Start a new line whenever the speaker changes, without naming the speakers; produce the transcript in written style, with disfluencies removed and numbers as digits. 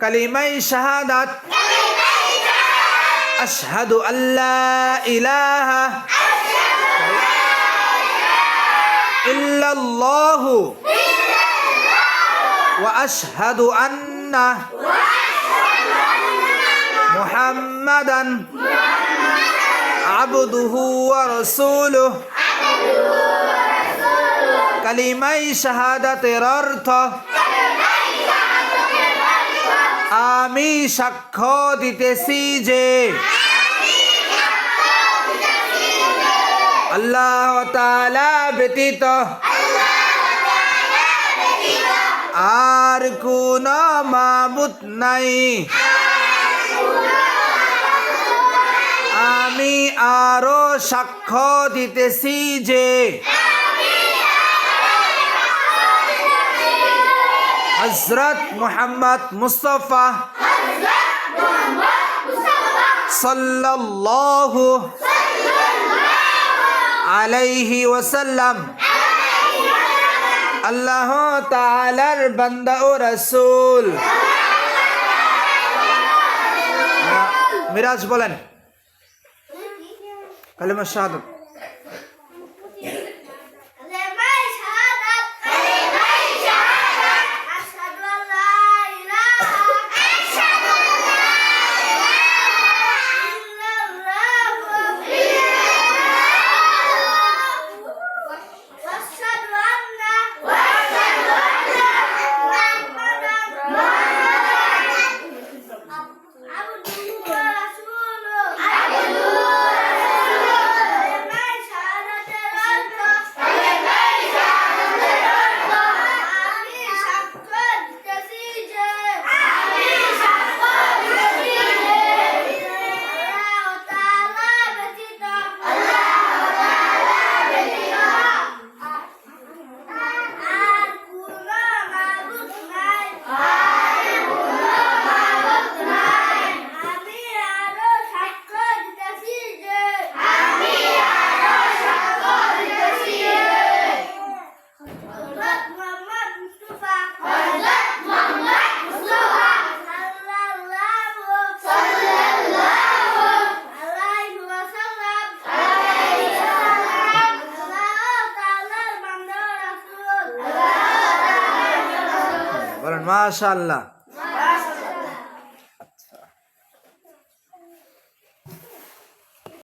কালিমাই শাহাদাত আশহাদু আল্লা ইলাহা ইল্লাল্লাহু ওয়া আশহাদু আন্না মুহাম্মাদান আবদুহু ওয়া রাসূলুহু কালিমাই শাহাদাতের অর্থ আমি সাক্ষ্য দিতেছি যে আল্লাহ তাআলা ব্যতীত আর কোন মাবুদ নাই। আমি আরো সাক্ষ্য দিতেছি যে হযরত মুহাম্মদ মুস্তাফা সাল্লাল্লাহু আলাইহি ওয়াসাল্লাম আল্লাহ তাআলার বান্দা ও রাসূল। মিরাজ বলেন কালিমা শাহাদাত। মাশাআল্লাহ।